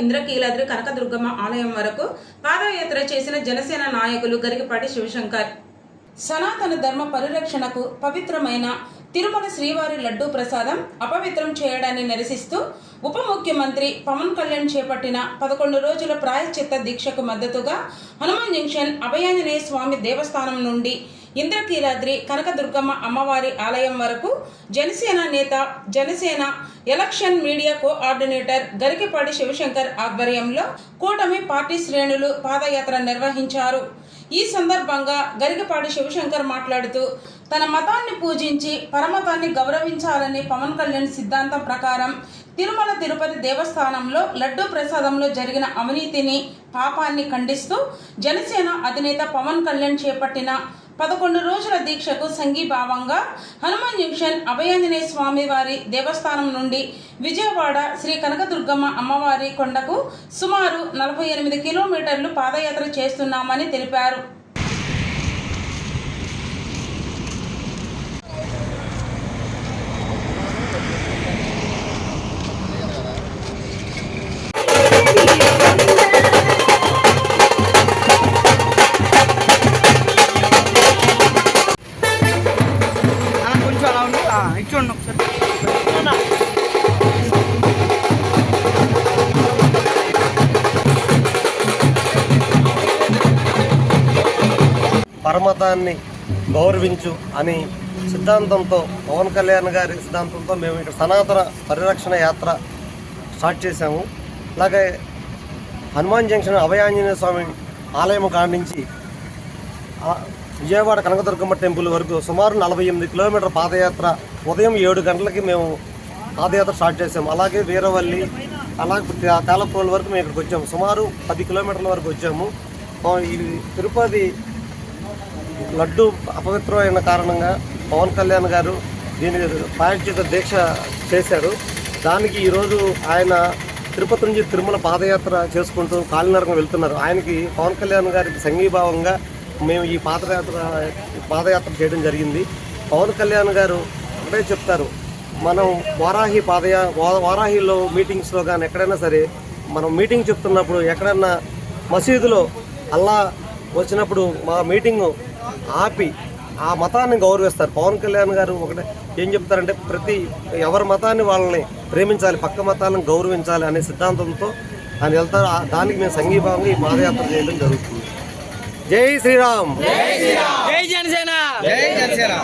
ఇంద్రకీలాద్రి కనకదుర్గమ్మ ఆలయం వరకు పాదయాత్ర చేసిన జనసేన నాయకులు గరికపాటి శివశంకర్. సనాతన ధర్మ పరిరక్షణకు పవిత్రమైన తిరుమల శ్రీవారి లడ్డూ ప్రసాదం అపవిత్రం చేయడాన్ని నిరసిస్తూ ఉప ముఖ్యమంత్రి పవన్ కళ్యాణ్ చేపట్టిన 11 రోజుల ప్రాయశ్చిత్త దీక్షకు మద్దతుగా హనుమాన్ జంక్షన్ అభయాంజనేయ స్వామి దేవస్థానం నుండి ఇంద్రకీలాద్రి కనకదుర్గమ్మ అమ్మవారి ఆలయం వరకు జనసేన నేత, Janasena election media coordinator Garikapati Shivashankar ఆధ్వర్యంలో కూటమి పార్టీ శ్రేణులు పాదయాత్ర నిర్వహించారు. ఈ సందర్భంగా గరికపాటి శివశంకర్ మాట్లాడుతూ తన మతాన్ని పూజించి పరమతాన్ని గౌరవించాలని పవన్ కళ్యాణ్ సిద్ధాంతం ప్రకారం తిరుమల తిరుపతి దేవస్థానంలో లడ్డూ ప్రసాదంలో జరిగిన అవినీతిని, పాపాన్ని ఖండిస్తూ జనసేన అధినేత పవన్ కళ్యాణ్ చేపట్టిన 11 రోజుల దీక్షకు సంఘీభావంగా హనుమాన్ జంక్షన్ అభయాంజనేయ స్వామి వారి దేవస్థానం నుండి విజయవాడ శ్రీ కనకదుర్గమ్మ అమ్మవారి కొండకు సుమారు 48 కిలోమీటర్లు పాదయాత్ర చేస్తున్నామని తెలిపారు. పరమతాన్ని గౌరవించు అని సిద్ధాంతంతో, పవన్ కళ్యాణ్ గారి సిద్ధాంతంతో మేము ఇక్కడ సనాతన పరిరక్షణ యాత్ర స్టార్ట్ చేశాము. అలాగే హనుమాన్ జంక్షన్ అభయాంజనేయ స్వామి ఆలయం కాడి నుంచి విజయవాడ కనకదుర్గమ్మ టెంపుల్ వరకు సుమారు 48 కిలోమీటర్ల పాదయాత్ర ఉదయం 7 గంటలకి మేము పాదయాత్ర స్టార్ట్ చేసాము. అలాగే వీరవల్లి, అలాగే తేలప్రోల్ వరకు మేము ఇక్కడికి వచ్చాము. సుమారు 10 కిలోమీటర్ల వరకు వచ్చాము. ఈ తిరుపతి లడ్డు అపవిత్రమైన కారణంగా పవన్ కళ్యాణ్ గారు దీని ప్రాయశ్చిత్త దీక్ష చేశాడు. దానికి ఈరోజు ఆయన తిరుపతి నుంచి తిరుమల పాదయాత్ర చేసుకుంటూ కాలినడకన వెళ్తున్నారు. ఆయనకి పవన్ కళ్యాణ్ గారికి సంఘీభావంగా మేము ఈ పాదయాత్ర చేయడం జరిగింది. పవన్ కళ్యాణ్ గారు ఒకటే చెప్తారు, మనం వారాహిలో మీటింగ్స్లో కానీ ఎక్కడైనా సరే మనం మీటింగ్ చెప్తున్నప్పుడు ఎక్కడైనా మసీదులో అల్లా వచ్చినప్పుడు మా మీటింగు ఆపి ఆ మతాన్ని గౌరవిస్తారు. పవన్ కళ్యాణ్ గారు ఒకటే ఏం చెప్తారంటే ఎవరి మతాన్ని వాళ్ళని ప్రేమించాలి, పక్క మతాలను గౌరవించాలి అనే సిద్ధాంతంతో ఆయన వెళ్తారు. దానికి మేము సంఘీభావంగా ఈ పాదయాత్ర చేయడం జరుగుతుంది. జై శ్రీరామ్, జై జనసేన, జై జనసేన.